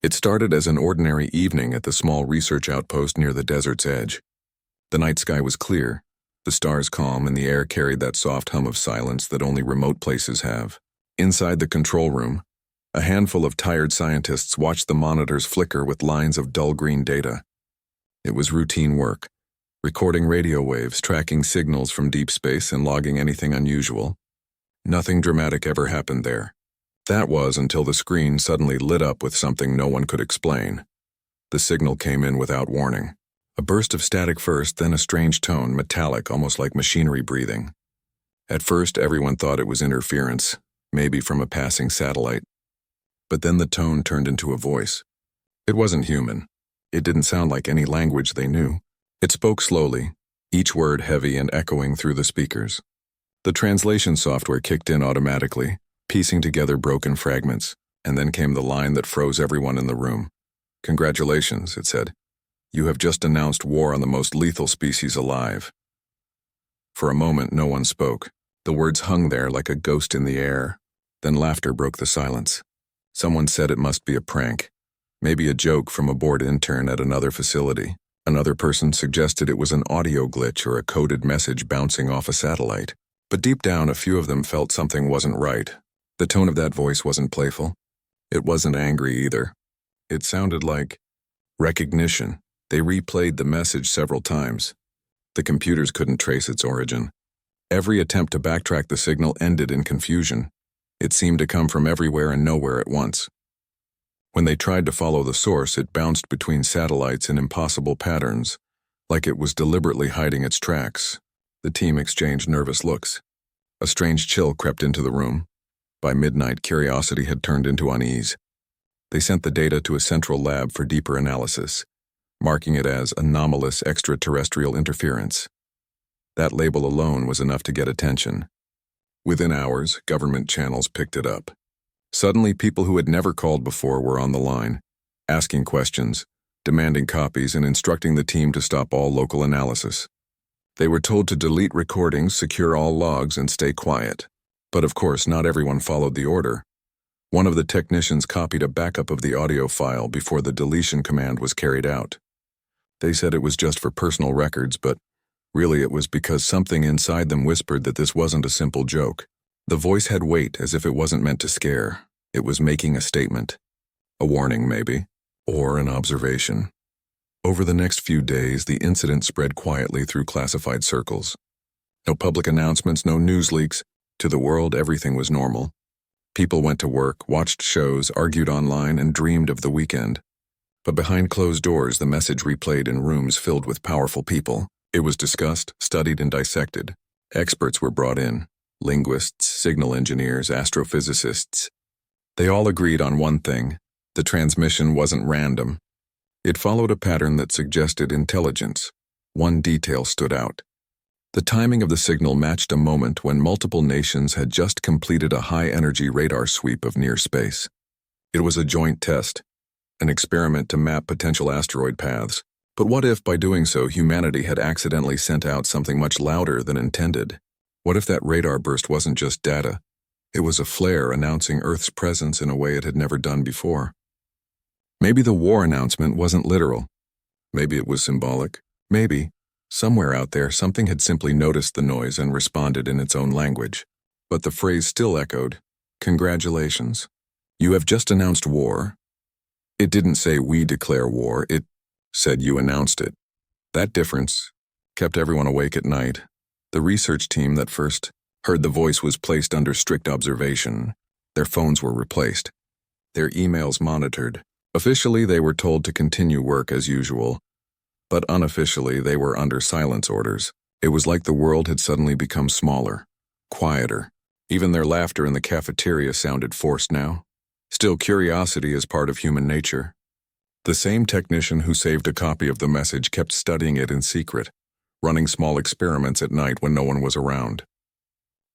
It started as an ordinary evening at the small research outpost near the desert's edge. The night sky was clear, the stars calm, and the air carried that soft hum of silence that only remote places have. Inside the control room, a handful of tired scientists watched the monitors flicker with lines of dull green data. It was routine work, recording radio waves, tracking signals from deep space, and logging anything unusual. Nothing dramatic ever happened there. That was until the screen suddenly lit up with something no one could explain. The signal came in without warning. A burst of static first, then a strange tone, metallic, almost like machinery breathing. At first, everyone thought it was interference, maybe from a passing satellite. But then the tone turned into a voice. It wasn't human. It didn't sound like any language they knew. It spoke slowly, each word heavy and echoing through the speakers. The translation software kicked in automatically, piecing together broken fragments, and then came the line that froze everyone in the room. "Congratulations," it said. "You have just announced war on the most lethal species alive." For a moment, no one spoke. The words hung there like a ghost in the air. Then laughter broke the silence. Someone said it must be a prank, maybe a joke from a bored intern at another facility. Another person suggested it was an audio glitch or a coded message bouncing off a satellite. But deep down, a few of them felt something wasn't right. The tone of that voice wasn't playful. It wasn't angry either. It sounded like recognition. They replayed the message several times. The computers couldn't trace its origin. Every attempt to backtrack the signal ended in confusion. It seemed to come from everywhere and nowhere at once. When they tried to follow the source, it bounced between satellites in impossible patterns, like it was deliberately hiding its tracks. The team exchanged nervous looks. A strange chill crept into the room. By midnight, curiosity had turned into unease. They sent the data to a central lab for deeper analysis, marking it as anomalous extraterrestrial interference. That label alone was enough to get attention. Within hours, government channels picked it up. Suddenly, people who had never called before were on the line, asking questions, demanding copies, and instructing the team to stop all local analysis. They were told to delete recordings, secure all logs, and stay quiet. But of course, not everyone followed the order. One of the technicians copied a backup of the audio file before the deletion command was carried out. They said it was just for personal records, but really it was because something inside them whispered that this wasn't a simple joke. The voice had weight, as if it wasn't meant to scare. It was making a statement. A warning, maybe, or an observation. Over the next few days, the incident spread quietly through classified circles. No public announcements, no news leaks. To the world, everything was normal. People went to work, watched shows, argued online, and dreamed of the weekend. But behind closed doors, the message replayed in rooms filled with powerful people. It was discussed, studied, and dissected. Experts were brought in. Linguists, signal engineers, astrophysicists. They all agreed on one thing: the transmission wasn't random. It followed a pattern that suggested intelligence. One detail stood out. The timing of the signal matched a moment when multiple nations had just completed a high-energy radar sweep of near space. It was a joint test, an experiment to map potential asteroid paths. But what if, by doing so, humanity had accidentally sent out something much louder than intended? What if that radar burst wasn't just data? It was a flare announcing Earth's presence in a way it had never done before. Maybe the war announcement wasn't literal. Maybe it was symbolic. Maybe, somewhere out there, something had simply noticed the noise and responded in its own language. But the phrase still echoed, "Congratulations. You have just announced war." It didn't say "we declare war," it said "you announced it." That difference kept everyone awake at night. The research team that first heard the voice was placed under strict observation. Their phones were replaced, their emails monitored. Officially, they were told to continue work as usual, but unofficially, they were under silence orders. It was like the world had suddenly become smaller, quieter. Even their laughter in the cafeteria sounded forced now. Still, curiosity is part of human nature. The same technician who saved a copy of the message kept studying it in secret, running small experiments at night when no one was around.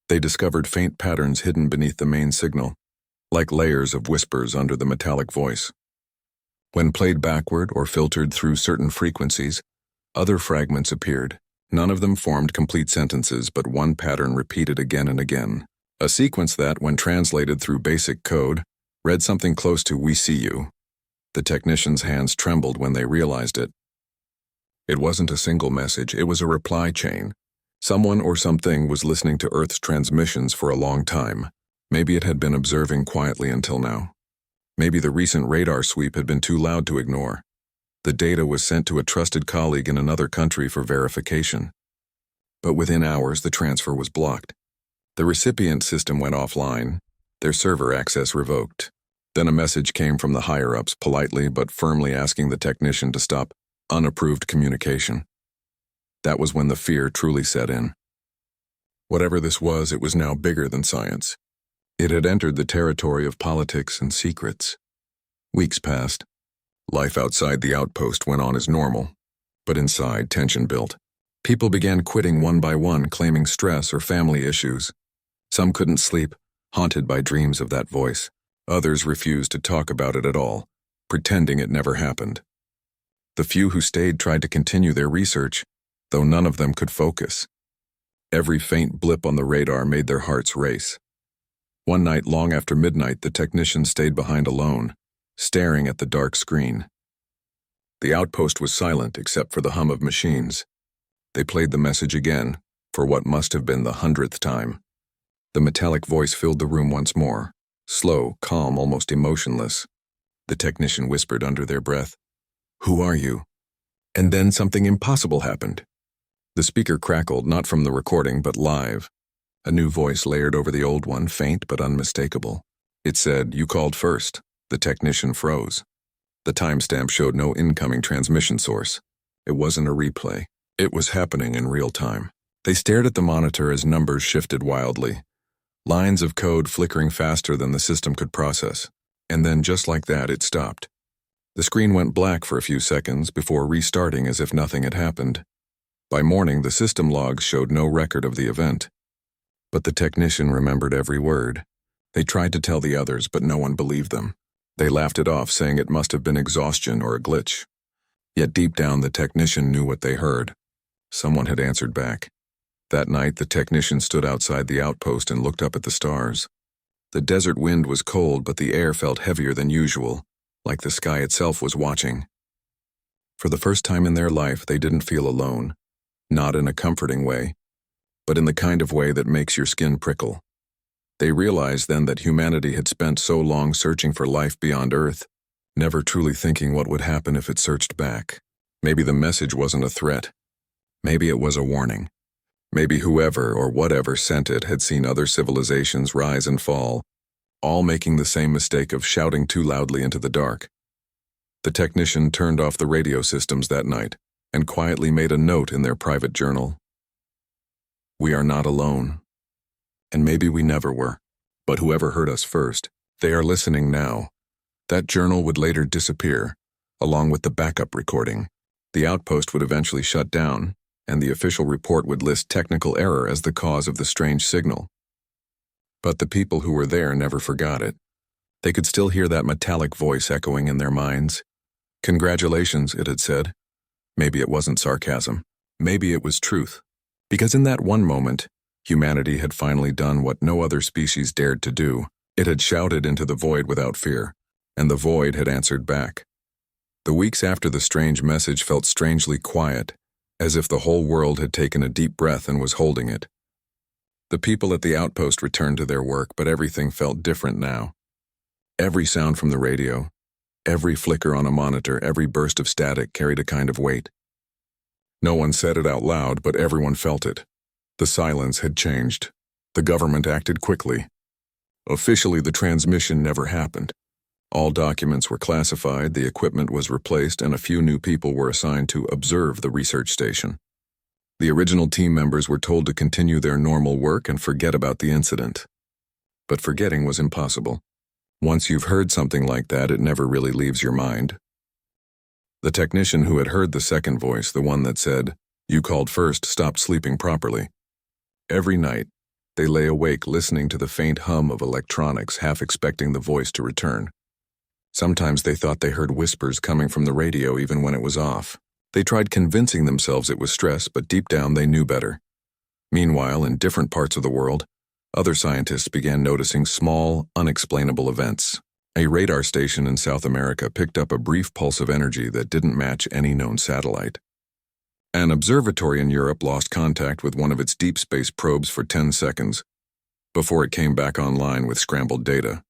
They discovered faint patterns hidden beneath the main signal, like layers of whispers under the metallic voice. When played backward or filtered through certain frequencies, other fragments appeared. None of them formed complete sentences, but one pattern repeated again and again. A sequence that, when translated through basic code, read something close to "we see you." The technicians' hands trembled when they realized it. It wasn't a single message, it was a reply chain. Someone or something was listening to Earth's transmissions for a long time. Maybe it had been observing quietly until now. Maybe the recent radar sweep had been too loud to ignore. The data was sent to a trusted colleague in another country for verification. But within hours, the transfer was blocked. The recipient system went offline, their server access revoked. Then a message came from the higher-ups, politely but firmly asking the technician to stop unapproved communication. That was when the fear truly set in. Whatever this was, it was now bigger than science. It had entered the territory of politics and secrets. Weeks passed. Life outside the outpost went on as normal, but inside, tension built. People began quitting one by one, claiming stress or family issues. Some couldn't sleep, haunted by dreams of that voice. Others refused to talk about it at all, pretending it never happened. The few who stayed tried to continue their research, though none of them could focus. Every faint blip on the radar made their hearts race. One night, long after midnight, the technician stayed behind alone, staring at the dark screen. The outpost was silent except for the hum of machines. They played the message again, for what must have been the 100th time. The metallic voice filled the room once more, slow, calm, almost emotionless. The technician whispered under their breath, "Who are you?" And then something impossible happened. The speaker crackled, not from the recording, but live. A new voice layered over the old one, faint but unmistakable. It said, "You called first." The technician froze. The timestamp showed no incoming transmission source. It wasn't a replay. It was happening in real time. They stared at the monitor as numbers shifted wildly, lines of code flickering faster than the system could process. And then, just like that, it stopped. The screen went black for a few seconds before restarting as if nothing had happened. By morning, the system logs showed no record of the event. But the technician remembered every word. They tried to tell the others, but no one believed them. They laughed it off, saying it must have been exhaustion or a glitch. Yet deep down, the technician knew what they heard. Someone had answered back. That night, the technician stood outside the outpost and looked up at the stars. The desert wind was cold, but the air felt heavier than usual, like the sky itself was watching. For the first time in their life, they didn't feel alone. Not in a comforting way, but in the kind of way that makes your skin prickle. They realized then that humanity had spent so long searching for life beyond Earth, never truly thinking what would happen if it searched back. Maybe the message wasn't a threat. Maybe it was a warning. Maybe whoever or whatever sent it had seen other civilizations rise and fall, all making the same mistake of shouting too loudly into the dark. The technician turned off the radio systems that night and quietly made a note in their private journal. "We are not alone. And maybe we never were. But whoever heard us first, they are listening now." That journal would later disappear, along with the backup recording. The outpost would eventually shut down, and the official report would list technical error as the cause of the strange signal. But the people who were there never forgot it. They could still hear that metallic voice echoing in their minds. "Congratulations," it had said. Maybe it wasn't sarcasm. Maybe it was truth. Because in that one moment, humanity had finally done what no other species dared to do. It had shouted into the void without fear, and the void had answered back. The weeks after the strange message felt strangely quiet, as if the whole world had taken a deep breath and was holding it. The people at the outpost returned to their work, but everything felt different now. Every sound from the radio, every flicker on a monitor, every burst of static carried a kind of weight. No one said it out loud, but everyone felt it. The silence had changed. The government acted quickly. Officially, the transmission never happened. All documents were classified, the equipment was replaced, and a few new people were assigned to observe the research station. The original team members were told to continue their normal work and forget about the incident. But forgetting was impossible. Once you've heard something like that, it never really leaves your mind. The technician who had heard the second voice, the one that said, "You called first," stopped sleeping properly. Every night, they lay awake listening to the faint hum of electronics, half expecting the voice to return. Sometimes they thought they heard whispers coming from the radio even when it was off. They tried convincing themselves it was stress, but deep down they knew better. Meanwhile, in different parts of the world, other scientists began noticing small, unexplainable events. A radar station in South America picked up a brief pulse of energy that didn't match any known satellite. An observatory in Europe lost contact with one of its deep space probes for 10 seconds before it came back online with scrambled data.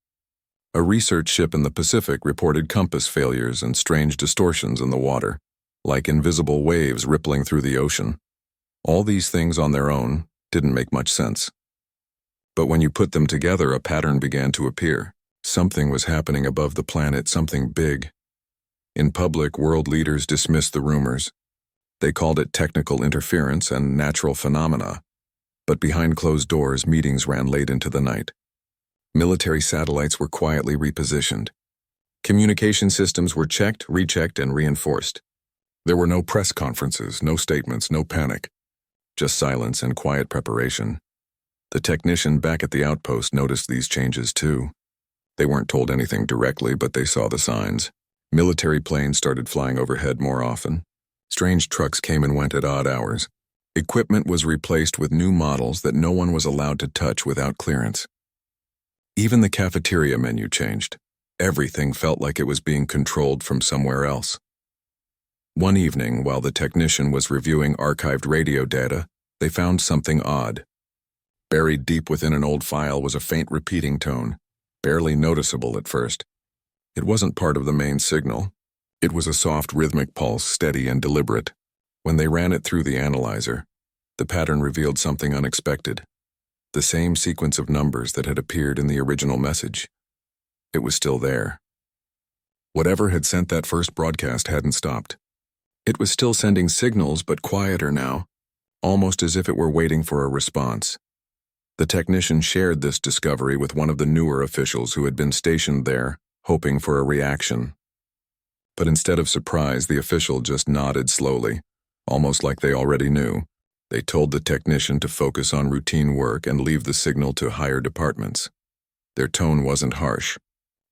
A research ship in the Pacific reported compass failures and strange distortions in the water, like invisible waves rippling through the ocean. All these things on their own didn't make much sense. But when you put them together, a pattern began to appear. Something was happening above the planet, something big. In public, world leaders dismissed the rumors. They called it technical interference and natural phenomena. But behind closed doors, meetings ran late into the night. Military satellites were quietly repositioned. Communication systems were checked, rechecked, and reinforced. There were no press conferences, no statements, no panic. Just silence and quiet preparation. The technician back at the outpost noticed these changes too. They weren't told anything directly, but they saw the signs. Military planes started flying overhead more often. Strange trucks came and went at odd hours. Equipment was replaced with new models that no one was allowed to touch without clearance. Even the cafeteria menu changed. Everything felt like it was being controlled from somewhere else. One evening, while the technician was reviewing archived radio data, they found something odd. Buried deep within an old file was a faint repeating tone, barely noticeable at first. It wasn't part of the main signal. It was a soft rhythmic pulse, steady and deliberate. When they ran it through the analyzer, the pattern revealed something unexpected. The same sequence of numbers that had appeared in the original message. It was still there. Whatever had sent that first broadcast hadn't stopped. It was still sending signals, but quieter now, almost as if it were waiting for a response. The technician shared this discovery with one of the newer officials who had been stationed there, hoping for a reaction. But instead of surprise, the official just nodded slowly, almost like they already knew. They told the technician to focus on routine work and leave the signal to higher departments. Their tone wasn't harsh,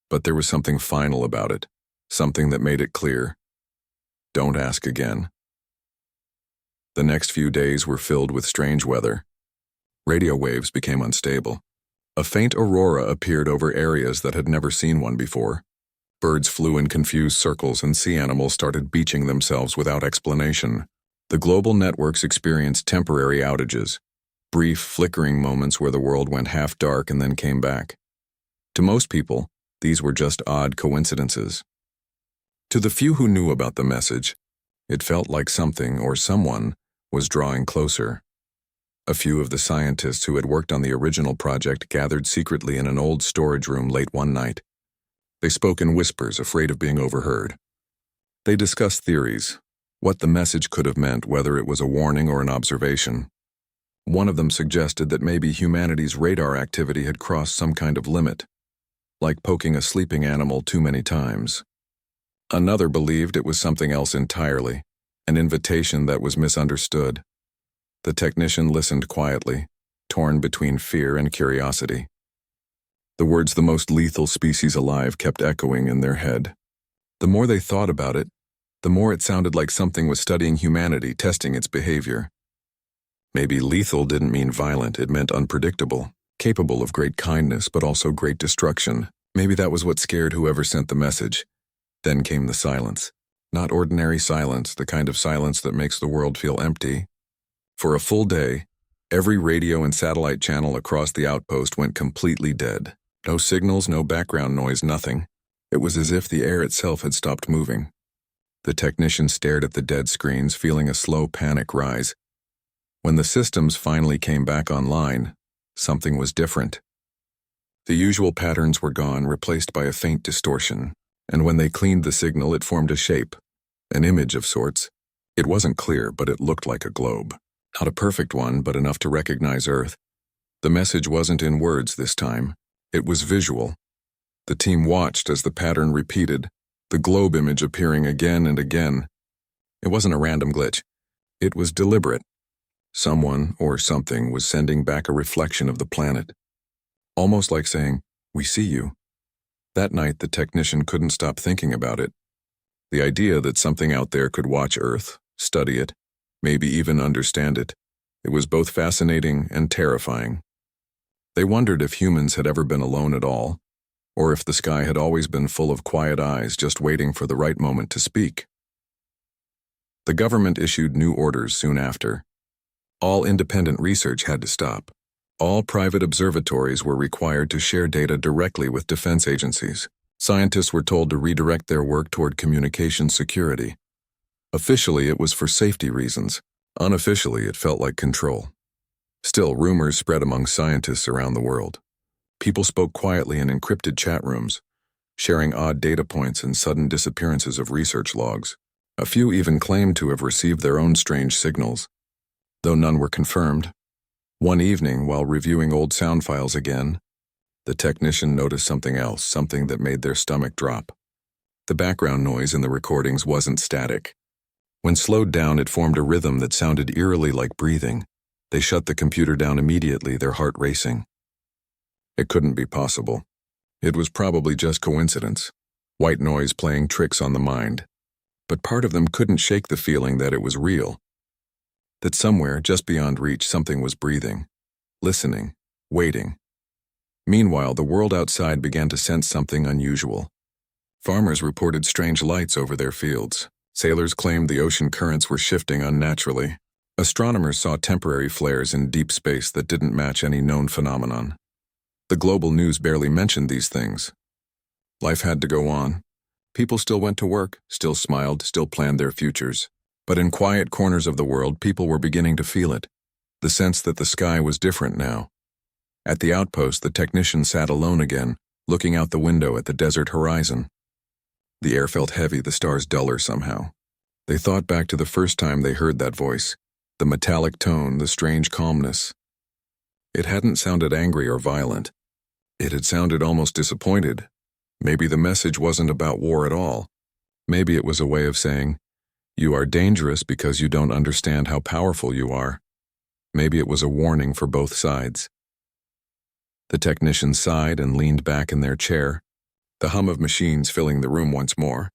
but there was something final about it, something that made it clear. Don't ask again. The next few days were filled with strange weather. Radio waves became unstable. A faint aurora appeared over areas that had never seen one before. Birds flew in confused circles and sea animals started beaching themselves without explanation. The global networks experienced temporary outages, brief, flickering moments where the world went half dark and then came back. To most people, these were just odd coincidences. To the few who knew about the message, it felt like something or someone was drawing closer. A few of the scientists who had worked on the original project gathered secretly in an old storage room late one night. They spoke in whispers, afraid of being overheard. They discussed theories, what the message could have meant, whether it was a warning or an observation. One of them suggested that maybe humanity's radar activity had crossed some kind of limit, like poking a sleeping animal too many times. Another believed it was something else entirely, an invitation that was misunderstood. The technician listened quietly, torn between fear and curiosity. The words "the most lethal species alive" kept echoing in their head. The more they thought about it, the more it sounded like something was studying humanity, testing its behavior. Maybe lethal didn't mean violent, it meant unpredictable, capable of great kindness but also great destruction. Maybe that was what scared whoever sent the message. Then came the silence. Not ordinary silence, the kind of silence that makes the world feel empty. For a full day, every radio and satellite channel across the outpost went completely dead. No signals, no background noise, nothing. It was as if the air itself had stopped moving. The technician stared at the dead screens, feeling a slow panic rise. When the systems finally came back online, something was different. The usual patterns were gone, replaced by a faint distortion, and when they cleaned the signal, it formed a shape, an image of sorts. It wasn't clear, but it looked like a globe. Not a perfect one, but enough to recognize Earth. The message wasn't in words this time. It was visual. The team watched as the pattern repeated, the globe image appearing again and again. It wasn't a random glitch. It was deliberate. Someone or something was sending back a reflection of the planet. Almost like saying, "We see you." That night, the technician couldn't stop thinking about it. The idea that something out there could watch Earth, study it, maybe even understand it. It was both fascinating and terrifying. They wondered if humans had ever been alone at all, or if the sky had always been full of quiet eyes just waiting for the right moment to speak. The government issued new orders soon after. All independent research had to stop. All private observatories were required to share data directly with defense agencies. Scientists were told to redirect their work toward communication security. Officially, it was for safety reasons. Unofficially, it felt like control. Still, rumors spread among scientists around the world. People spoke quietly in encrypted chat rooms, sharing odd data points and sudden disappearances of research logs. A few even claimed to have received their own strange signals, though none were confirmed. One evening, while reviewing old sound files again, the technician noticed something else, something that made their stomach drop. The background noise in the recordings wasn't static. When slowed down, it formed a rhythm that sounded eerily like breathing. They shut the computer down immediately, their heart racing. It couldn't be possible. It was probably just coincidence. White noise playing tricks on the mind. But part of them couldn't shake the feeling that it was real. That somewhere, just beyond reach, something was breathing, listening, waiting. Meanwhile, the world outside began to sense something unusual. Farmers reported strange lights over their fields. Sailors claimed the ocean currents were shifting unnaturally. Astronomers saw temporary flares in deep space that didn't match any known phenomenon. The global news barely mentioned these things. Life had to go on. People still went to work, still smiled, still planned their futures. But in quiet corners of the world, people were beginning to feel it. The sense that the sky was different now. At the outpost, the technician sat alone again, looking out the window at the desert horizon. The air felt heavy, the stars duller somehow. They thought back to the first time they heard that voice, the metallic tone, the strange calmness. It hadn't sounded angry or violent. It had sounded almost disappointed. Maybe the message wasn't about war at all. Maybe it was a way of saying, "You are dangerous because you don't understand how powerful you are." Maybe it was a warning for both sides. The technician sighed and leaned back in their chair, the hum of machines filling the room once more.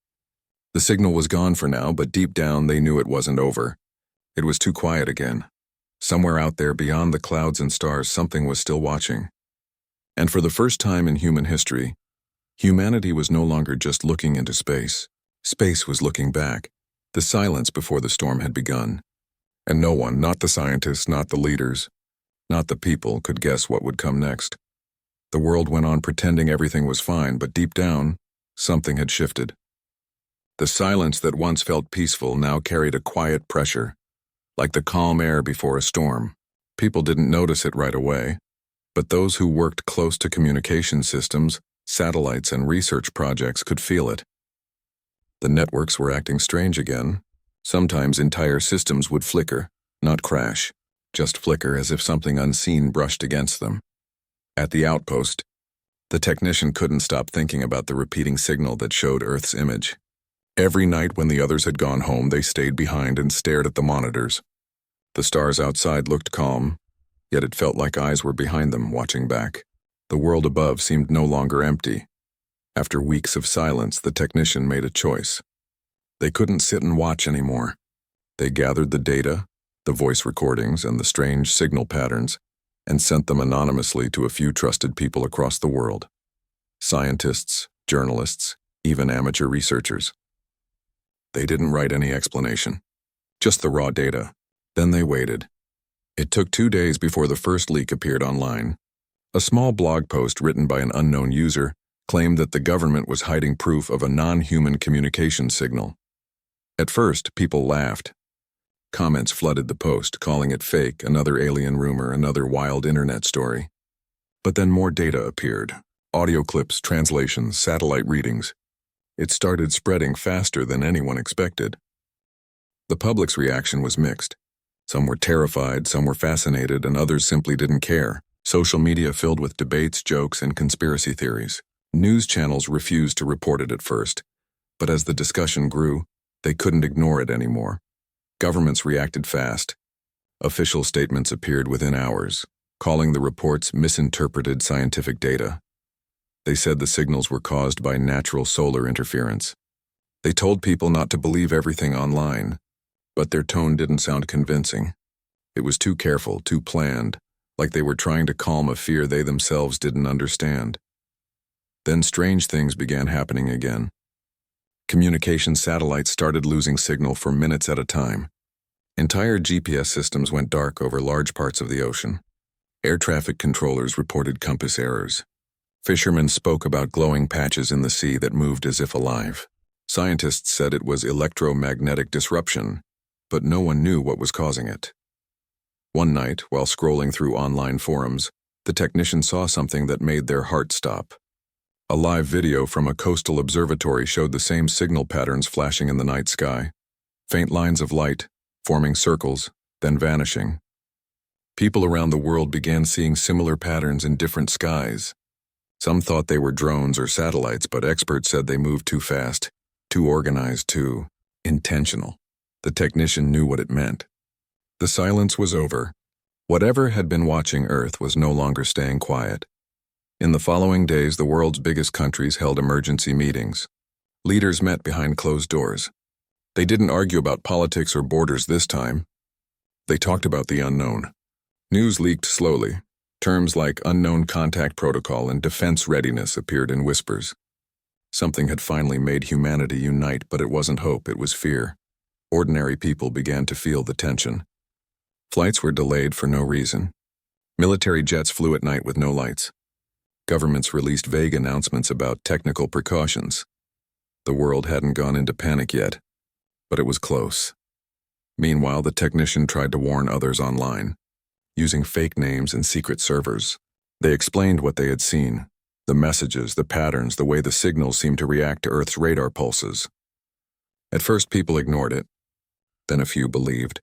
The signal was gone for now, but deep down they knew it wasn't over. It was too quiet again. Somewhere out there beyond the clouds and stars, something was still watching. And for the first time in human history, humanity was no longer just looking into space. Space was looking back, the silence before the storm had begun. And no one, not the scientists, not the leaders, not the people, could guess what would come next. The world went on pretending everything was fine, but deep down, something had shifted. The silence that once felt peaceful now carried a quiet pressure, like the calm air before a storm. People didn't notice it right away, but those who worked close to communication systems, satellites, and research projects could feel it. The networks were acting strange again. Sometimes entire systems would flicker, not crash, just flicker as if something unseen brushed against them. At the outpost, the technician couldn't stop thinking about the repeating signal that showed Earth's image. Every night when the others had gone home, they stayed behind and stared at the monitors. The stars outside looked calm, yet it felt like eyes were behind them, watching back. The world above seemed no longer empty. After weeks of silence, the technician made a choice. They couldn't sit and watch anymore. They gathered the data, the voice recordings, and the strange signal patterns, and sent them anonymously to a few trusted people across the world. Scientists, journalists, even amateur researchers. They didn't write any explanation, just the raw data. Then they waited. It took 2 days before the first leak appeared online. A small blog post written by an unknown user claimed that the government was hiding proof of a non-human communication signal. At first, people laughed. Comments flooded the post, calling it fake, another alien rumor, another wild internet story. But then more data appeared. Audio clips, translations, satellite readings. It started spreading faster than anyone expected. The public's reaction was mixed. Some were terrified, some were fascinated, and others simply didn't care. Social media filled with debates, jokes, and conspiracy theories. News channels refused to report it at first, but as the discussion grew, they couldn't ignore it anymore. Governments reacted fast. Official statements appeared within hours, calling the reports misinterpreted scientific data. They said the signals were caused by natural solar interference. They told people not to believe everything online, but their tone didn't sound convincing. It was too careful, too planned, like they were trying to calm a fear they themselves didn't understand. Then strange things began happening again. Communication satellites started losing signal for minutes at a time. Entire GPS systems went dark over large parts of the ocean. Air traffic controllers reported compass errors. Fishermen spoke about glowing patches in the sea that moved as if alive. Scientists said it was electromagnetic disruption, but no one knew what was causing it. One night, while scrolling through online forums, the technician saw something that made their heart stop. A live video from a coastal observatory showed the same signal patterns flashing in the night sky. Faint lines of light, forming circles, then vanishing. People around the world began seeing similar patterns in different skies. Some thought they were drones or satellites, but experts said they moved too fast, too organized, too intentional. The technician knew what it meant. The silence was over. Whatever had been watching Earth was no longer staying quiet. In the following days, the world's biggest countries held emergency meetings. Leaders met behind closed doors. They didn't argue about politics or borders this time. They talked about the unknown. News leaked slowly. Terms like unknown contact protocol and defense readiness appeared in whispers. Something had finally made humanity unite, but it wasn't hope, it was fear. Ordinary people began to feel the tension. Flights were delayed for no reason. Military jets flew at night with no lights. Governments released vague announcements about technical precautions. The world hadn't gone into panic yet, but it was close. Meanwhile, the technician tried to warn others online. Using fake names and secret servers, they explained what they had seen, the messages, the patterns, the way the signals seemed to react to Earth's radar pulses. At first, people ignored it. Then a few believed.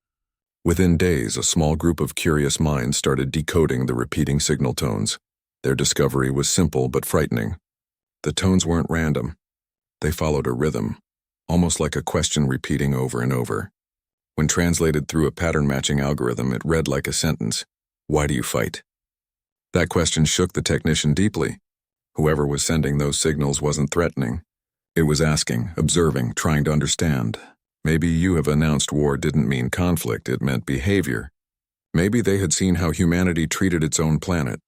Within days, a small group of curious minds started decoding the repeating signal tones. Their discovery was simple but frightening. The tones weren't random. They followed a rhythm, almost like a question repeating over and over. When translated through a pattern-matching algorithm, it read like a sentence. Why do you fight? That question shook the technician deeply. Whoever was sending those signals wasn't threatening. It was asking, observing, trying to understand. Maybe you have announced war didn't mean conflict, it meant behavior. Maybe they had seen how humanity treated its own planet,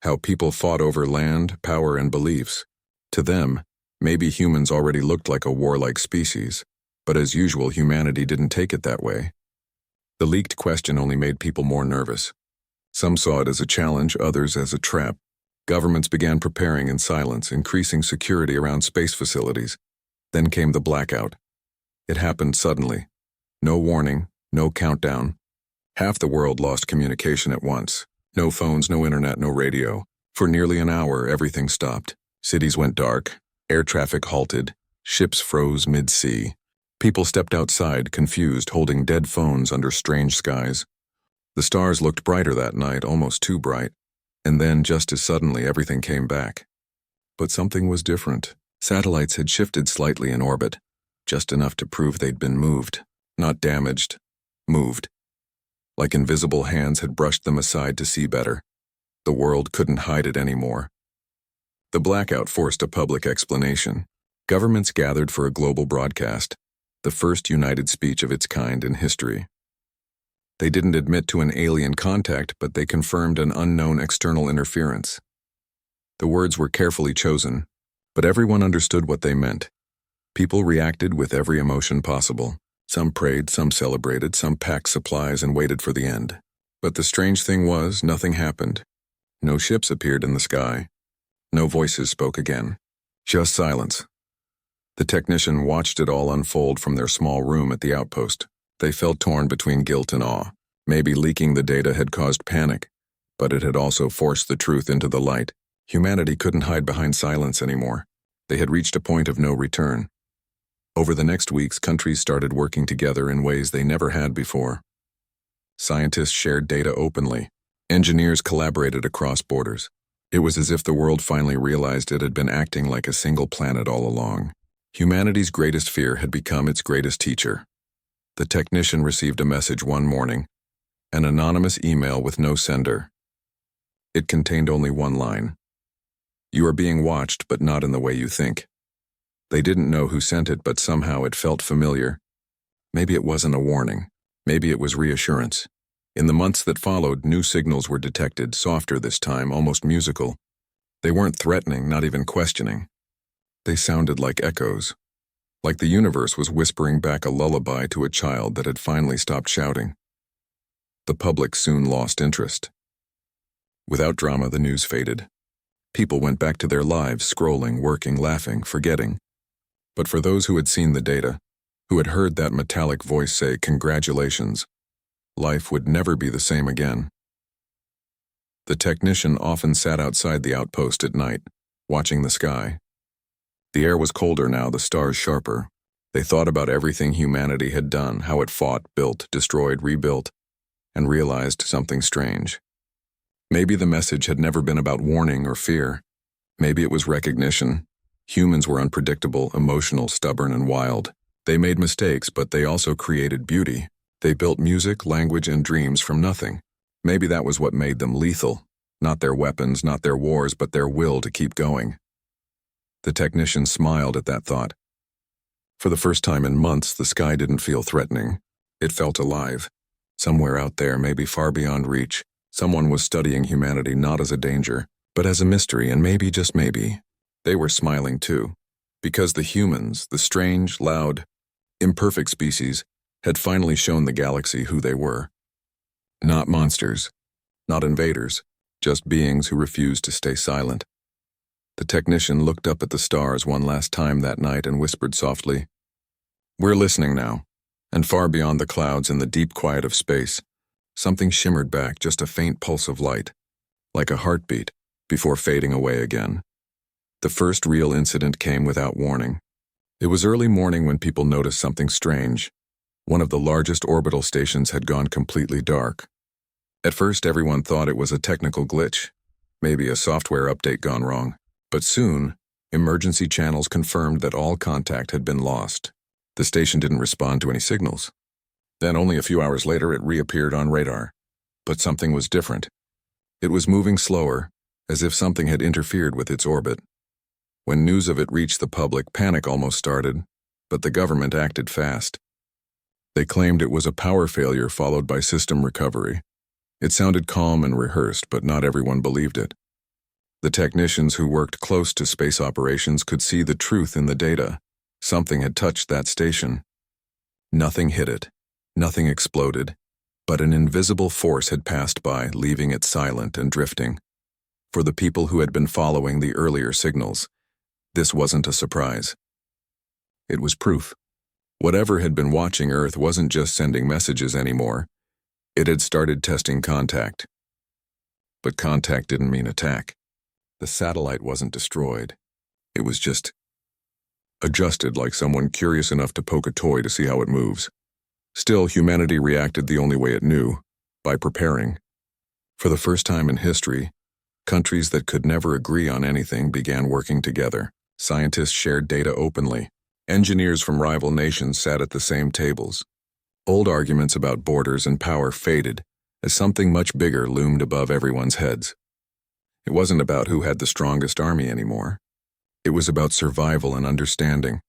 how people fought over land, power, and beliefs. To them, maybe humans already looked like a warlike species. But as usual, humanity didn't take it that way. The leaked question only made people more nervous. Some saw it as a challenge, others as a trap. Governments began preparing in silence, increasing security around space facilities. Then came the blackout. It happened suddenly. No warning, no countdown. Half the world lost communication at once. No phones, no internet, no radio. For nearly an hour, everything stopped. Cities went dark. Air traffic halted. Ships froze mid-sea. People stepped outside, confused, holding dead phones under strange skies. The stars looked brighter that night, almost too bright. And then, just as suddenly, everything came back. But something was different. Satellites had shifted slightly in orbit, just enough to prove they'd been moved. Not damaged, moved. Like invisible hands had brushed them aside to see better. The world couldn't hide it anymore. The blackout forced a public explanation. Governments gathered for a global broadcast. The first united speech of its kind in history. They didn't admit to an alien contact, but they confirmed an unknown external interference. The words were carefully chosen, but everyone understood what they meant. People reacted with every emotion possible. Some prayed, some celebrated, some packed supplies and waited for the end. But the strange thing was, nothing happened. No ships appeared in the sky. No voices spoke again. Just silence. The technician watched it all unfold from their small room at the outpost. They felt torn between guilt and awe. Maybe leaking the data had caused panic, but it had also forced the truth into the light. Humanity couldn't hide behind silence anymore. They had reached a point of no return. Over the next weeks, countries started working together in ways they never had before. Scientists shared data openly. Engineers collaborated across borders. It was as if the world finally realized it had been acting like a single planet all along. Humanity's greatest fear had become its greatest teacher. The technician received a message one morning, an anonymous email with no sender. It contained only one line. You are being watched, but not in the way you think. They didn't know who sent it, but somehow it felt familiar. Maybe it wasn't a warning. Maybe it was reassurance. In the months that followed, new signals were detected, softer this time, almost musical. They weren't threatening, not even questioning. They sounded like echoes, like the universe was whispering back a lullaby to a child that had finally stopped shouting. The public soon lost interest. Without drama, the news faded. People went back to their lives, scrolling, working, laughing, forgetting. But for those who had seen the data, who had heard that metallic voice say, "Congratulations," life would never be the same again. The technician often sat outside the outpost at night, watching the sky. The air was colder now, the stars sharper. They thought about everything humanity had done, how it fought, built, destroyed, rebuilt, and realized something strange. Maybe the message had never been about warning or fear. Maybe it was recognition. Humans were unpredictable, emotional, stubborn, and wild. They made mistakes, but they also created beauty. They built music, language, and dreams from nothing. Maybe that was what made them lethal. Not their weapons, not their wars, but their will to keep going. The technician smiled at that thought. For the first time in months, the sky didn't feel threatening. It felt alive. Somewhere out there, maybe far beyond reach, someone was studying humanity not as a danger, but as a mystery, and maybe, just maybe, they were smiling too. Because the humans, the strange, loud, imperfect species, had finally shown the galaxy who they were. Not monsters, not invaders, just beings who refused to stay silent. The technician looked up at the stars one last time that night and whispered softly, "We're listening now." And far beyond the clouds in the deep quiet of space, something shimmered back, just a faint pulse of light, like a heartbeat, before fading away again. The first real incident came without warning. It was early morning when people noticed something strange. One of the largest orbital stations had gone completely dark. At first, everyone thought it was a technical glitch, maybe a software update gone wrong. But soon, emergency channels confirmed that all contact had been lost. The station didn't respond to any signals. Then, only a few hours later, it reappeared on radar. But something was different. It was moving slower, as if something had interfered with its orbit. When news of it reached the public, panic almost started, but the government acted fast. They claimed it was a power failure followed by system recovery. It sounded calm and rehearsed, but not everyone believed it. The technicians who worked close to space operations could see the truth in the data. Something had touched that station. Nothing hit it, nothing exploded, but an invisible force had passed by, leaving it silent and drifting. For the people who had been following the earlier signals, this wasn't a surprise. It was proof. Whatever had been watching Earth wasn't just sending messages anymore. It had started testing contact. But contact didn't mean attack. The satellite wasn't destroyed. It was just adjusted, like someone curious enough to poke a toy to see how it moves. Still, humanity reacted the only way it knew, by preparing. For the first time in history, countries that could never agree on anything began working together. Scientists shared data openly. Engineers from rival nations sat at the same tables. Old arguments about borders and power faded as something much bigger loomed above everyone's heads. It wasn't about who had the strongest army anymore. It was about survival and understanding.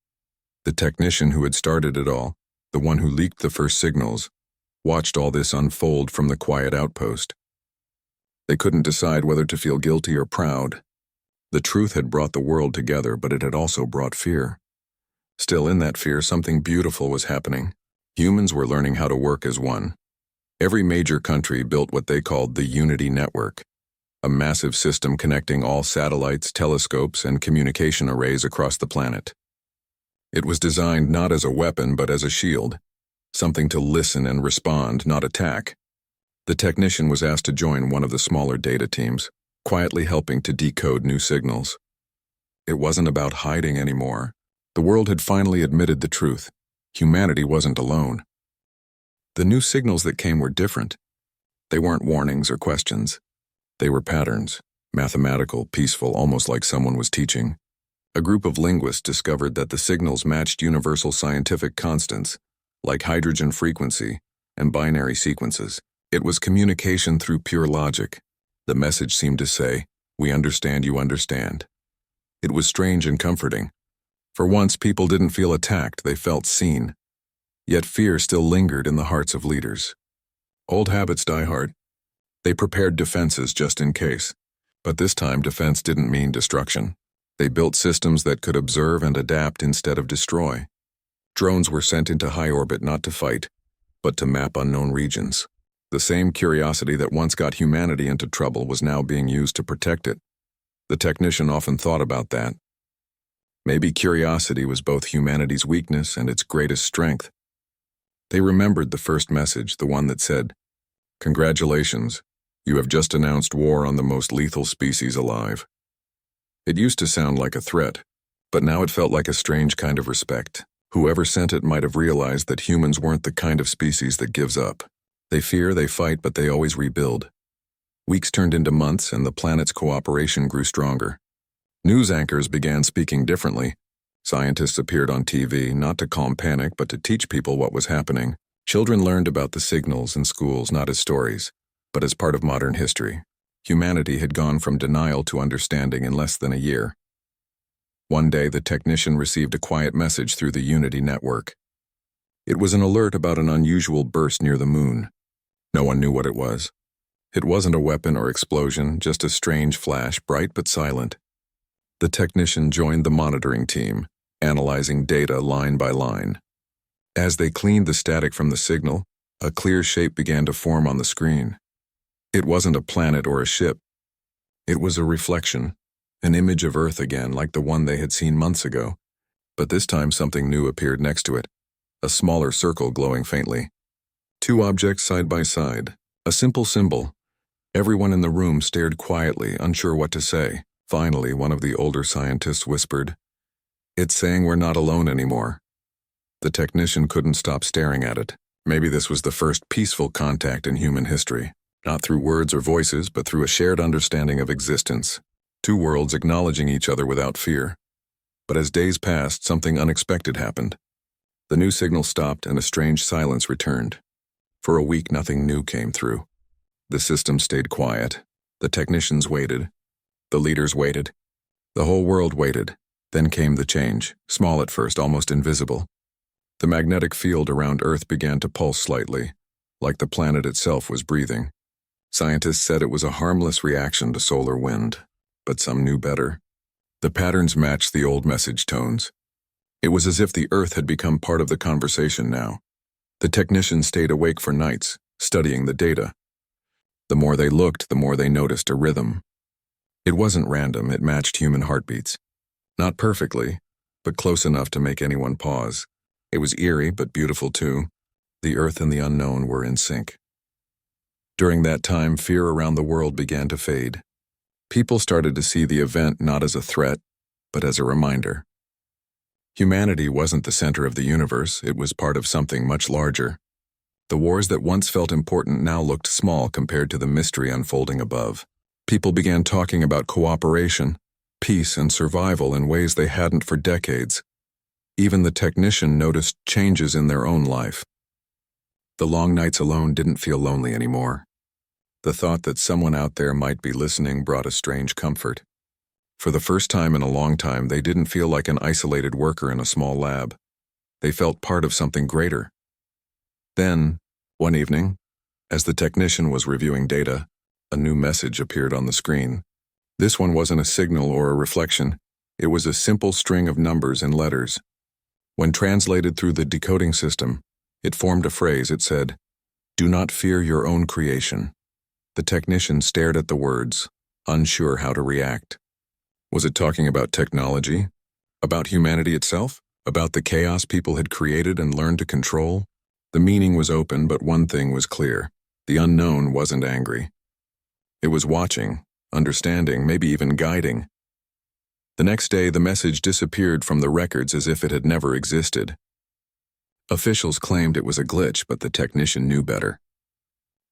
The technician who had started it all, the one who leaked the first signals, watched all this unfold from the quiet outpost. They couldn't decide whether to feel guilty or proud. The truth had brought the world together, but it had also brought fear. Still, in that fear, something beautiful was happening. Humans were learning how to work as one. Every major country built what they called the Unity Network, a massive system connecting all satellites, telescopes, and communication arrays across the planet. It was designed not as a weapon but as a shield, something to listen and respond, not attack. The technician was asked to join one of the smaller data teams, quietly helping to decode new signals. It wasn't about hiding anymore. The world had finally admitted the truth. Humanity wasn't alone. The new signals that came were different. They weren't warnings or questions. They were patterns, mathematical, peaceful, almost like someone was teaching. A group of linguists discovered that the signals matched universal scientific constants, like hydrogen frequency and binary sequences. It was communication through pure logic. The message seemed to say, "We understand you understand." It was strange and comforting. For once, people didn't feel attacked, they felt seen. Yet fear still lingered in the hearts of leaders. Old habits die hard. They prepared defenses just in case. But this time, defense didn't mean destruction. They built systems that could observe and adapt instead of destroy. Drones were sent into high orbit not to fight, but to map unknown regions. The same curiosity that once got humanity into trouble was now being used to protect it. The technician often thought about that. Maybe curiosity was both humanity's weakness and its greatest strength. They remembered the first message, the one that said, "Congratulations, you have just announced war on the most lethal species alive." It used to sound like a threat, but now it felt like a strange kind of respect. Whoever sent it might have realized that humans weren't the kind of species that gives up. They fear, they fight, but they always rebuild. Weeks turned into months, and the planet's cooperation grew stronger. News anchors began speaking differently. Scientists appeared on TV, not to calm panic, but to teach people what was happening. Children learned about the signals in schools not as stories, but as part of modern history. Humanity had gone from denial to understanding in less than a year. One day, the technician received a quiet message through the Unity network. It was an alert about an unusual burst near the moon. No one knew what it was. It wasn't a weapon or explosion, just a strange flash, bright but silent. The technician joined the monitoring team, analyzing data line by line. As they cleaned the static from the signal, a clear shape began to form on the screen. It wasn't a planet or a ship. It was a reflection, an image of Earth again, like the one they had seen months ago. But this time something new appeared next to it, a smaller circle glowing faintly. Two objects side by side, a simple symbol. Everyone in the room stared quietly, unsure what to say. Finally, one of the older scientists whispered, "It's saying we're not alone anymore." The technician couldn't stop staring at it. Maybe this was the first peaceful contact in human history. Not through words or voices, but through a shared understanding of existence. Two worlds acknowledging each other without fear. But as days passed, something unexpected happened. The new signal stopped and a strange silence returned. For a week, nothing new came through. The system stayed quiet. The technicians waited. The leaders waited. The whole world waited. Then came the change, small at first, almost invisible. The magnetic field around Earth began to pulse slightly, like the planet itself was breathing. Scientists said it was a harmless reaction to solar wind, but some knew better. The patterns matched the old message tones. It was as if the Earth had become part of the conversation now. The technicians stayed awake for nights, studying the data. The more they looked, the more they noticed a rhythm. It wasn't random, it matched human heartbeats. Not perfectly, but close enough to make anyone pause. It was eerie, but beautiful too. The Earth and the unknown were in sync. During that time, fear around the world began to fade. People started to see the event not as a threat, but as a reminder. Humanity wasn't the center of the universe, it was part of something much larger. The wars that once felt important now looked small compared to the mystery unfolding above. People began talking about cooperation, peace, and survival in ways they hadn't for decades. Even the technician noticed changes in their own life. The long nights alone didn't feel lonely anymore. The thought that someone out there might be listening brought a strange comfort. For the first time in a long time, they didn't feel like an isolated worker in a small lab. They felt part of something greater. Then, one evening, as the technician was reviewing data, a new message appeared on the screen. This one wasn't a signal or a reflection. It was a simple string of numbers and letters. When translated through the decoding system, it formed a phrase. It said, "Do not fear your own creation." The technician stared at the words, unsure how to react. Was it talking about technology? About humanity itself? About the chaos people had created and learned to control? The meaning was open, but one thing was clear. The unknown wasn't angry. It was watching, understanding, maybe even guiding. The next day, the message disappeared from the records as if it had never existed. Officials claimed it was a glitch, but the technician knew better.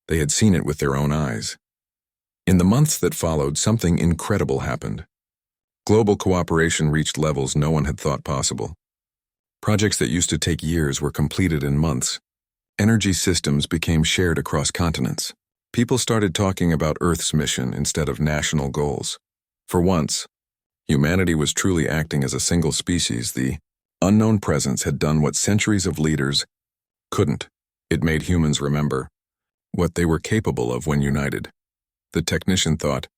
They had seen it with their own eyes. In the months that followed, something incredible happened. Global cooperation reached levels no one had thought possible. Projects that used to take years were completed in months. Energy systems became shared across continents. People started talking about Earth's mission instead of national goals. For once, humanity was truly acting as a single species. The unknown presence had done what centuries of leaders couldn't. It made humans remember what they were capable of when united. The technician thought,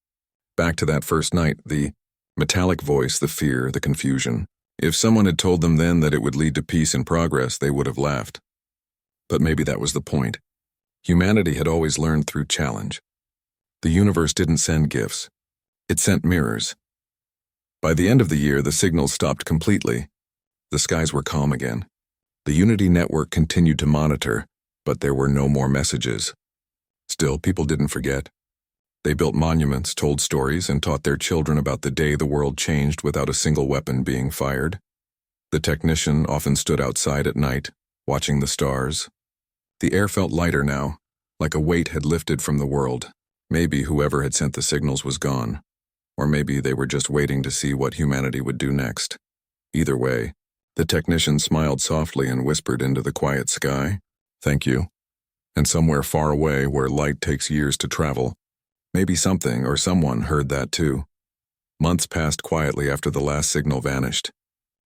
Back to that first night, the metallic voice, the fear, the confusion. If someone had told them then that it would lead to peace and progress, they would have laughed. But maybe that was the point. Humanity had always learned through challenge. The universe didn't send gifts. It sent mirrors. By the end of the year, the signals stopped completely. The skies were calm again. The Unity network continued to monitor, but there were no more messages. Still, people didn't forget. They built monuments, told stories, and taught their children about the day the world changed without a single weapon being fired. The technician often stood outside at night, watching the stars. The air felt lighter now, like a weight had lifted from the world. Maybe whoever had sent the signals was gone, or maybe they were just waiting to see what humanity would do next. Either way, the technician smiled softly and whispered into the quiet sky, "Thank you." And somewhere far away, where light takes years to travel, maybe something or someone heard that too. Months passed quietly after the last signal vanished.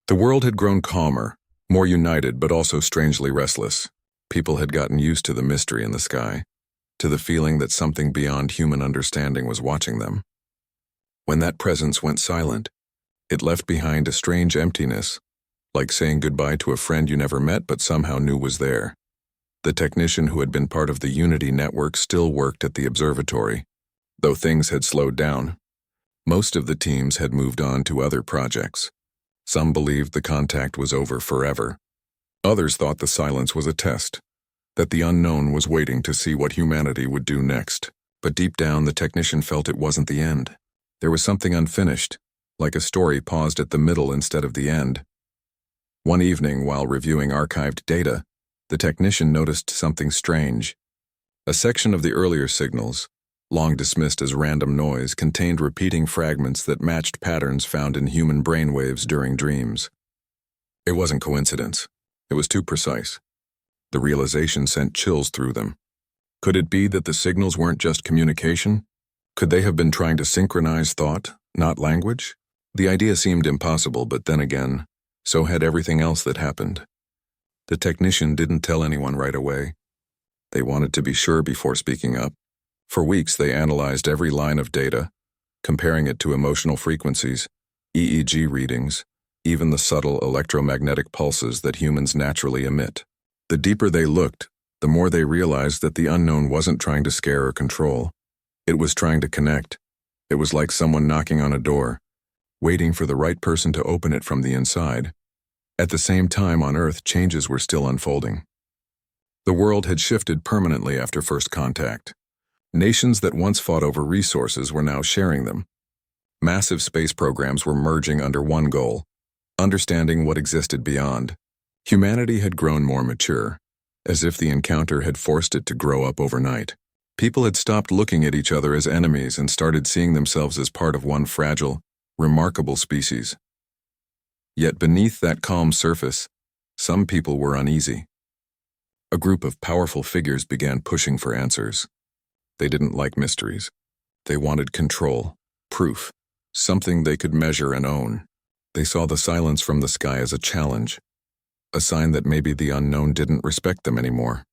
The world had grown calmer, more united but also strangely restless. People had gotten used to the mystery in the sky, to the feeling that something beyond human understanding was watching them. When that presence went silent, it left behind a strange emptiness, like saying goodbye to a friend you never met but somehow knew was there. The technician who had been part of the Unity network still worked at the observatory, though things had slowed down. Most of the teams had moved on to other projects. Some believed the contact was over forever. Others thought the silence was a test, that the unknown was waiting to see what humanity would do next. But deep down, the technician felt it wasn't the end. There was something unfinished, like a story paused at the middle instead of the end. One evening, while reviewing archived data, the technician noticed something strange. A section of the earlier signals, long dismissed as random noise, contained repeating fragments that matched patterns found in human brainwaves during dreams. It wasn't coincidence. It was too precise. The realization sent chills through them. Could it be that the signals weren't just communication? Could they have been trying to synchronize thought, not language? The idea seemed impossible, but then again, so had everything else that happened. The technician didn't tell anyone right away. They wanted to be sure before speaking up. For weeks, they analyzed every line of data, comparing it to emotional frequencies, EEG readings, even the subtle electromagnetic pulses that humans naturally emit. The deeper they looked, the more they realized that the unknown wasn't trying to scare or control. It was trying to connect. It was like someone knocking on a door, waiting for the right person to open it from the inside. At the same time, on Earth, changes were still unfolding. The world had shifted permanently after first contact. Nations that once fought over resources were now sharing them. Massive space programs were merging under one goal: understanding what existed beyond. Humanity had grown more mature, as if the encounter had forced it to grow up overnight. People had stopped looking at each other as enemies and started seeing themselves as part of one fragile, remarkable species. Yet beneath that calm surface, some people were uneasy. A group of powerful figures began pushing for answers. They didn't like mysteries. They wanted control, proof, something they could measure and own. They saw the silence from the sky as a challenge, a sign that maybe the unknown didn't respect them anymore.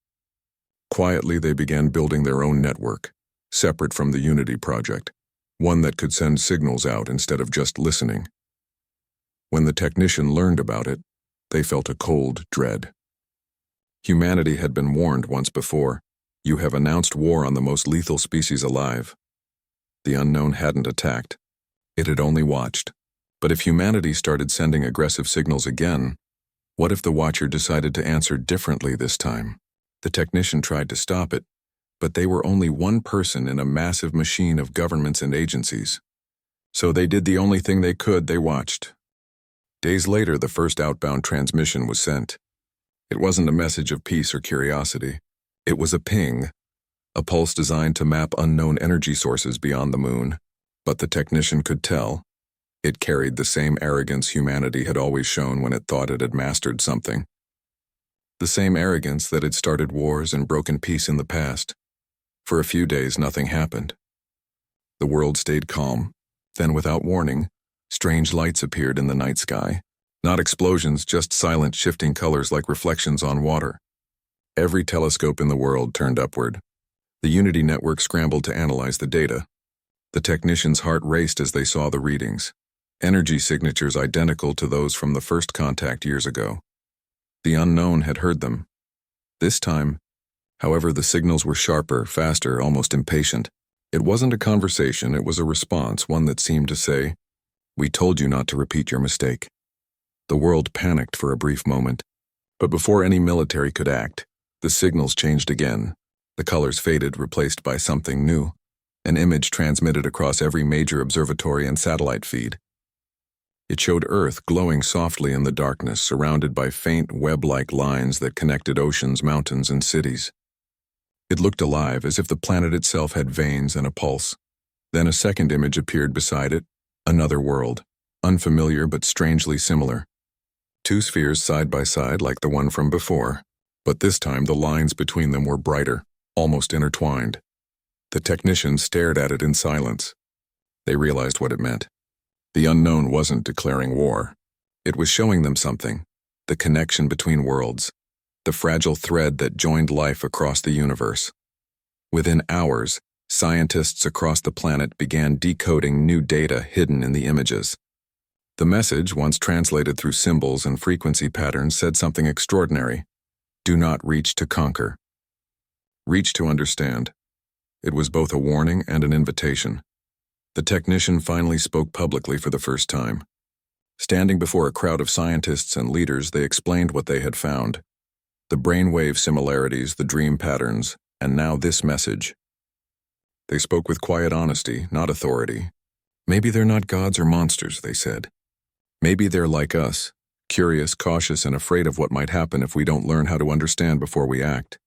Quietly, they began building their own network, separate from the Unity project, one that could send signals out instead of just listening. When the technician learned about it, they felt a cold dread. Humanity had been warned once before. You have announced war on the most lethal species alive. The unknown hadn't attacked. It had only watched. But if humanity started sending aggressive signals again, what if the Watcher decided to answer differently this time? The technician tried to stop it, but they were only one person in a massive machine of governments and agencies. So they did the only thing they could: they watched. Days later, the first outbound transmission was sent. It wasn't a message of peace or curiosity. It was a ping, a pulse designed to map unknown energy sources beyond the moon. But the technician could tell. It carried the same arrogance humanity had always shown when it thought it had mastered something. The same arrogance that had started wars and broken peace in the past. For a few days, nothing happened. The world stayed calm. Then, without warning, strange lights appeared in the night sky. Not explosions, just silent, shifting colors like reflections on water. Every telescope in the world turned upward. The Unity network scrambled to analyze the data. The technicians' heart raced as they saw the readings. Energy signatures identical to those from the first contact years ago. The unknown had heard them. This time, however, the signals were sharper, faster, almost impatient. It wasn't a conversation, it was a response, one that seemed to say, "We told you not to repeat your mistake." The world panicked for a brief moment, but before any military could act, the signals changed again. The colors faded, replaced by something new, an image transmitted across every major observatory and satellite feed. It showed Earth glowing softly in the darkness, surrounded by faint web-like lines that connected oceans, mountains, and cities. It looked alive, as if the planet itself had veins and a pulse. Then a second image appeared beside it, another world, unfamiliar but strangely similar. Two spheres side by side like the one from before, but this time the lines between them were brighter, almost intertwined. The technicians stared at it in silence. They realized what it meant. The unknown wasn't declaring war. It was showing them something, the connection between worlds, the fragile thread that joined life across the universe. Within hours, scientists across the planet began decoding new data hidden in the images. The message, once translated through symbols and frequency patterns, said something extraordinary. Do not reach to conquer. Reach to understand. It was both a warning and an invitation. The technician finally spoke publicly for the first time. Standing before a crowd of scientists and leaders, they explained what they had found. The brainwave similarities, the dream patterns, and now this message. They spoke with quiet honesty, not authority. Maybe they're not gods or monsters, they said. Maybe they're like us, curious, cautious, and afraid of what might happen if we don't learn how to understand before we act.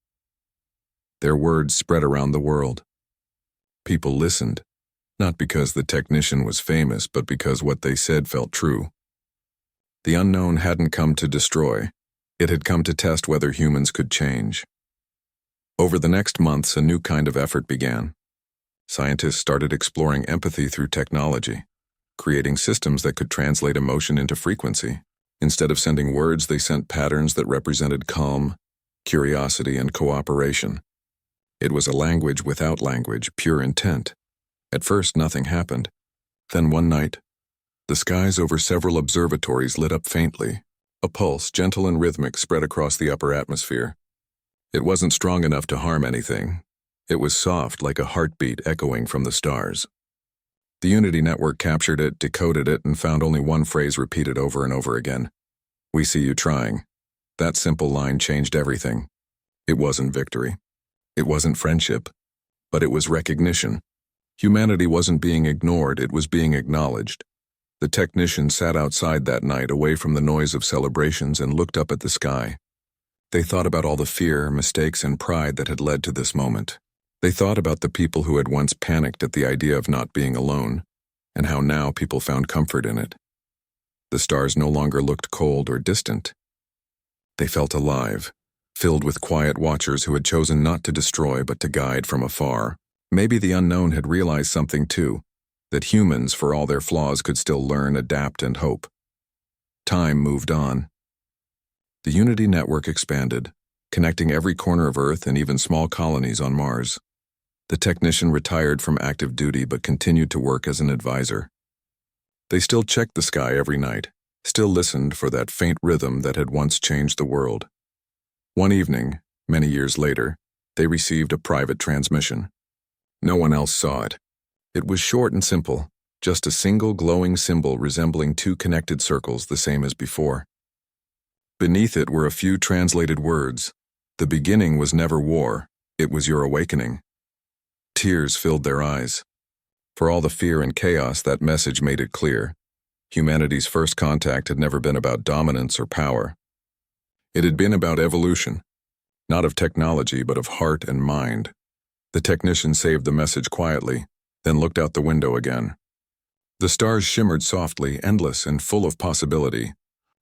Their words spread around the world. People listened, not because the technician was famous, but because what they said felt true. The unknown hadn't come to destroy. It had come to test whether humans could change. Over the next months, a new kind of effort began. Scientists started exploring empathy through technology, creating systems that could translate emotion into frequency. Instead of sending words, they sent patterns that represented calm, curiosity, and cooperation. It was a language without language, pure intent. At first, nothing happened. Then one night, the skies over several observatories lit up faintly. A pulse, gentle and rhythmic, spread across the upper atmosphere. It wasn't strong enough to harm anything. It was soft, like a heartbeat echoing from the stars. The Unity network captured it, decoded it, and found only one phrase repeated over and over again. "We see you trying." That simple line changed everything. It wasn't victory. It wasn't friendship. But it was recognition. Humanity wasn't being ignored, it was being acknowledged. The technician sat outside that night, away from the noise of celebrations, and looked up at the sky. They thought about all the fear, mistakes, and pride that had led to this moment. They thought about the people who had once panicked at the idea of not being alone, and how now people found comfort in it. The stars no longer looked cold or distant. They felt alive, filled with quiet watchers who had chosen not to destroy but to guide from afar. Maybe the unknown had realized something too, that humans, for all their flaws, could still learn, adapt, and hope. Time moved on. The Unity network expanded, connecting every corner of Earth and even small colonies on Mars. The technician retired from active duty but continued to work as an advisor. They still checked the sky every night, still listened for that faint rhythm that had once changed the world. One evening, many years later, they received a private transmission. No one else saw it. It was short and simple, just a single glowing symbol resembling two connected circles, the same as before. Beneath it were a few translated words. The beginning was never war, it was your awakening. Tears filled their eyes. For all the fear and chaos, that message made it clear. Humanity's first contact had never been about dominance or power. It had been about evolution, not of technology, but of heart and mind. The technician saved the message quietly, then looked out the window again. The stars shimmered softly, endless and full of possibility.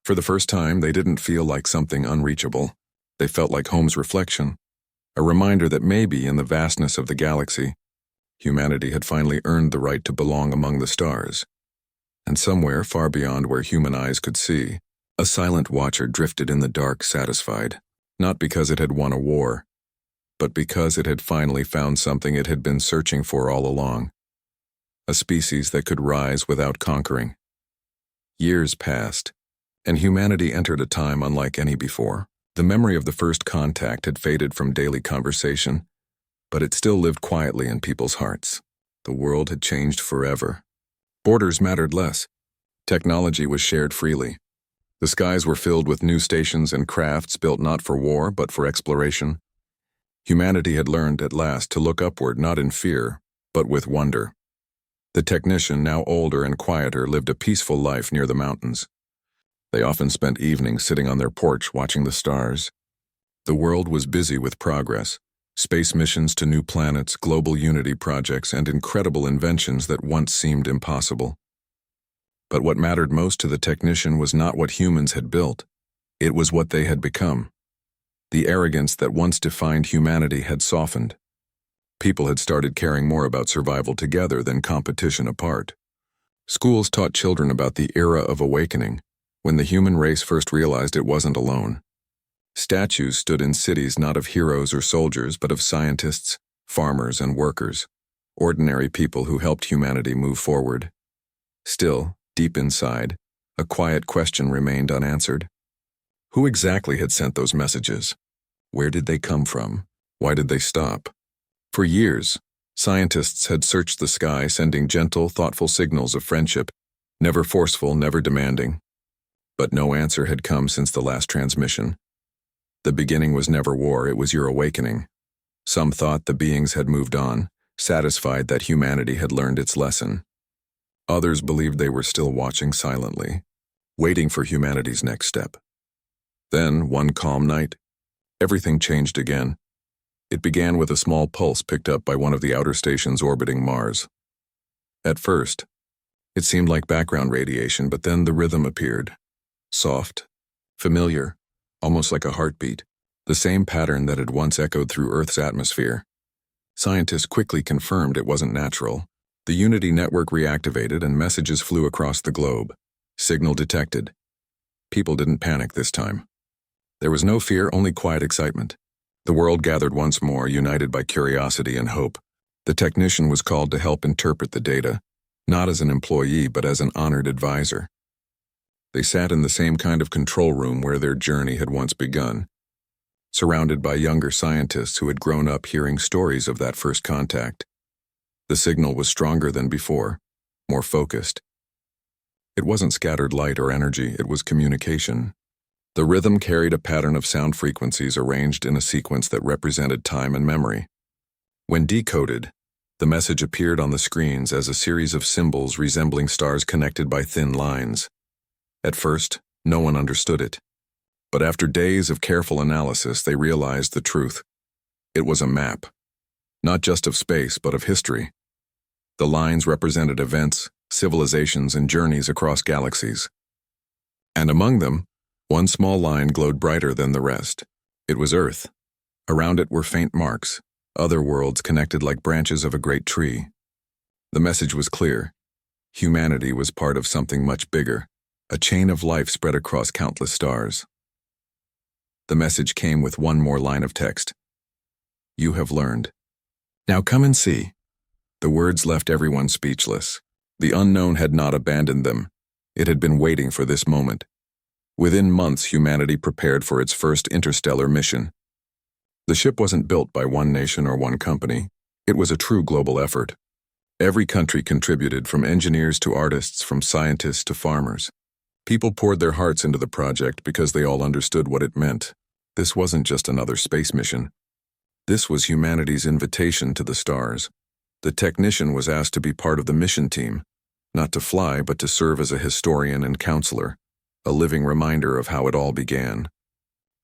For the first time, they didn't feel like something unreachable. They felt like home's reflection, a reminder that maybe in the vastness of the galaxy, humanity had finally earned the right to belong among the stars. And somewhere far beyond where human eyes could see, a silent watcher drifted in the dark, satisfied, not because it had won a war, but because it had finally found something it had been searching for all along. a species that could rise without conquering. Years passed, and humanity entered a time unlike any before. The memory of the first contact had faded from daily conversation, but it still lived quietly in people's hearts. The world had changed forever. Borders mattered less. Technology was shared freely. The skies were filled with new stations and crafts built not for war but for exploration. Humanity had learned at last to look upward not in fear, but with wonder. The technician, now older and quieter, lived a peaceful life near the mountains. They often spent evenings sitting on their porch watching the stars. The world was busy with progress, space missions to new planets, global unity projects, and incredible inventions that once seemed impossible. But what mattered most to the technician was not what humans had built. It was what they had become. The arrogance that once defined humanity had softened. People had started caring more about survival together than competition apart. Schools taught children about the era of awakening, when the human race first realized it wasn't alone. Statues stood in cities not of heroes or soldiers, but of scientists, farmers, and workers, ordinary people who helped humanity move forward. Still, deep inside, a quiet question remained unanswered. Who exactly had sent those messages? Where did they come from? Why did they stop? For years, scientists had searched the sky, sending gentle, thoughtful signals of friendship, never forceful, never demanding. But no answer had come since the last transmission. The beginning was never war, it was your awakening. Some thought the beings had moved on, satisfied that humanity had learned its lesson. Others believed they were still watching silently, waiting for humanity's next step. Then, one calm night, everything changed again. It began with a small pulse picked up by one of the outer stations orbiting Mars. At first, it seemed like background radiation, but then the rhythm appeared. Soft, familiar, almost like a heartbeat, the same pattern that had once echoed through Earth's atmosphere. Scientists quickly confirmed it wasn't natural. The Unity network reactivated and messages flew across the globe. Signal detected. People didn't panic this time. There was no fear, only quiet excitement. The world gathered once more, united by curiosity and hope. The technician was called to help interpret the data, not as an employee but as an honored advisor. They sat in the same kind of control room where their journey had once begun, surrounded by younger scientists who had grown up hearing stories of that first contact. The signal was stronger than before, more focused. It wasn't scattered light or energy, it was communication. The rhythm carried a pattern of sound frequencies arranged in a sequence that represented time and memory. When decoded, the message appeared on the screens as a series of symbols resembling stars connected by thin lines. At first, no one understood it. But after days of careful analysis, they realized the truth. It was a map, not just of space, but of history. The lines represented events, civilizations, and journeys across galaxies. And among them, one small line glowed brighter than the rest. It was Earth. Around it were faint marks, other worlds connected like branches of a great tree. The message was clear. Humanity was part of something much bigger. A chain of life spread across countless stars. The message came with one more line of text. You have learned. Now come and see. The words left everyone speechless. The unknown had not abandoned them. It had been waiting for this moment. Within months, humanity prepared for its first interstellar mission. The ship wasn't built by one nation or one company. It was a true global effort. Every country contributed, from engineers to artists, from scientists to farmers. People poured their hearts into the project because they all understood what it meant. This wasn't just another space mission. This was humanity's invitation to the stars. The technician was asked to be part of the mission team, not to fly, but to serve as a historian and counselor, a living reminder of how it all began.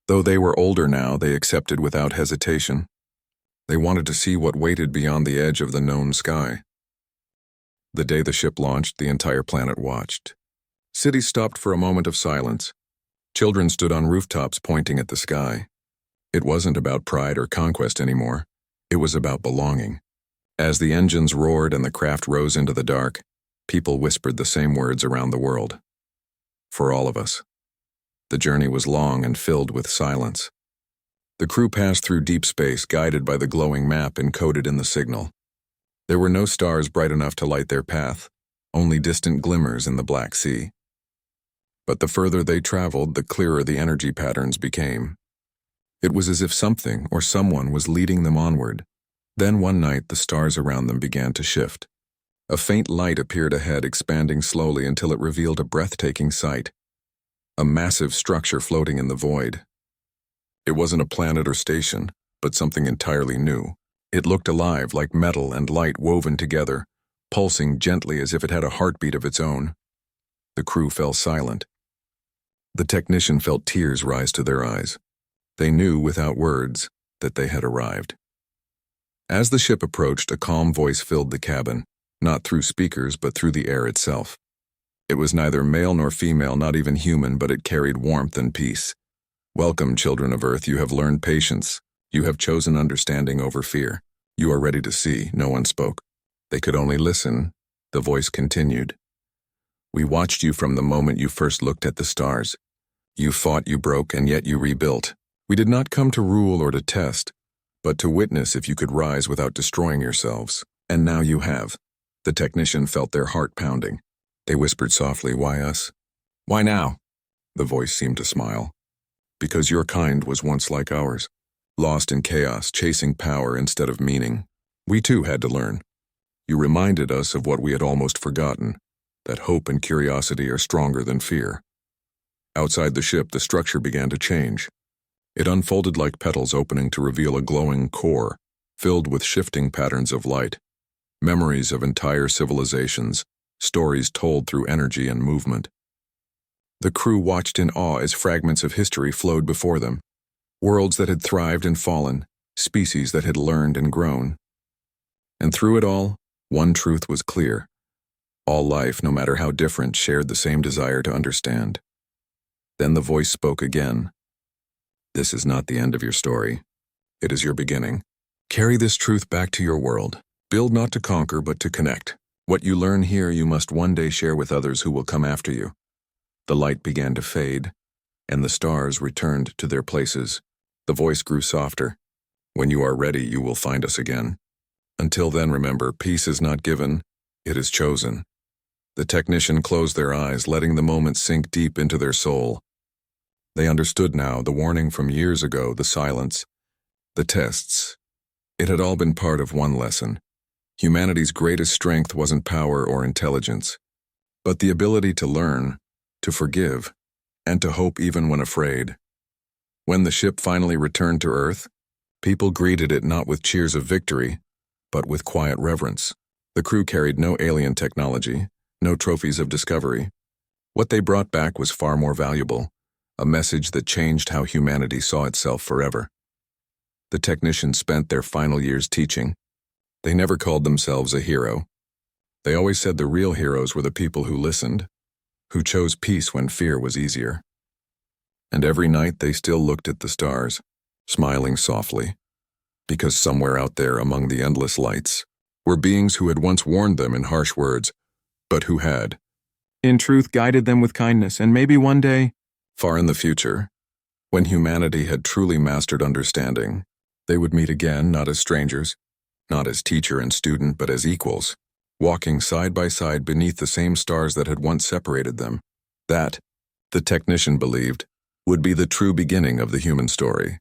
Though they were older now, they accepted without hesitation. They wanted to see what waited beyond the edge of the known sky. The day the ship launched, the entire planet watched. Cities stopped for a moment of silence. Children stood on rooftops pointing at the sky. It wasn't about pride or conquest anymore. It was about belonging. As the engines roared and the craft rose into the dark, people whispered the same words around the world. For all of us. The journey was long and filled with silence. The crew passed through deep space, guided by the glowing map encoded in the signal. There were no stars bright enough to light their path, only distant glimmers in the Black Sea. But the further they traveled, the clearer the energy patterns became. It was as if something or someone was leading them onward. Then one night, the stars around them began to shift. A faint light appeared ahead, expanding slowly until it revealed a breathtaking sight. A massive structure floating in the void. It wasn't a planet or station, but something entirely new. It looked alive, like metal and light woven together, pulsing gently as if it had a heartbeat of its own. The crew fell silent. The technician felt tears rise to their eyes. They knew, without words, that they had arrived. As the ship approached, a calm voice filled the cabin, not through speakers but through the air itself. It was neither male nor female, not even human, but it carried warmth and peace. "Welcome, children of Earth, you have learned patience. You have chosen understanding over fear. You are ready to see." No one spoke. They could only listen. The voice continued. "We watched you from the moment you first looked at the stars. You fought, you broke, and yet you rebuilt. We did not come to rule or to test, but to witness if you could rise without destroying yourselves. And now you have." The technician felt their heart pounding. They whispered softly, "Why us?" "Why now?" The voice seemed to smile. "Because your kind was once like ours, lost in chaos, chasing power instead of meaning. We too had to learn. You reminded us of what we had almost forgotten, that hope and curiosity are stronger than fear." Outside the ship, the structure began to change. It unfolded like petals opening to reveal a glowing core, filled with shifting patterns of light, memories of entire civilizations, stories told through energy and movement. The crew watched in awe as fragments of history flowed before them. Worlds that had thrived and fallen, species that had learned and grown. And through it all, one truth was clear. All life, no matter how different, shared the same desire to understand. Then the voice spoke again. "This is not the end of your story. It is your beginning. Carry this truth back to your world. Build not to conquer, but to connect. What you learn here, you must one day share with others who will come after you." The light began to fade, and the stars returned to their places. The voice grew softer. "When you are ready, you will find us again. Until then, remember, peace is not given, it is chosen." The technician closed their eyes, letting the moment sink deep into their soul. They understood now, the warning from years ago, the silence, the tests. It had all been part of one lesson. Humanity's greatest strength wasn't power or intelligence, but the ability to learn, to forgive, and to hope even when afraid. When the ship finally returned to Earth, people greeted it not with cheers of victory, but with quiet reverence. The crew carried no alien technology, no trophies of discovery. What they brought back was far more valuable, a message that changed how humanity saw itself forever. The technicians spent their final years teaching. They never called themselves a hero. They always said the real heroes were the people who listened, who chose peace when fear was easier. And every night they still looked at the stars, smiling softly, because somewhere out there among the endless lights were beings who had once warned them in harsh words, but who had, in truth, guided them with kindness, and maybe one day, far in the future, when humanity had truly mastered understanding, they would meet again, not as strangers, not as teacher and student, but as equals, walking side by side beneath the same stars that had once separated them. That, the technician believed, would be the true beginning of the human story.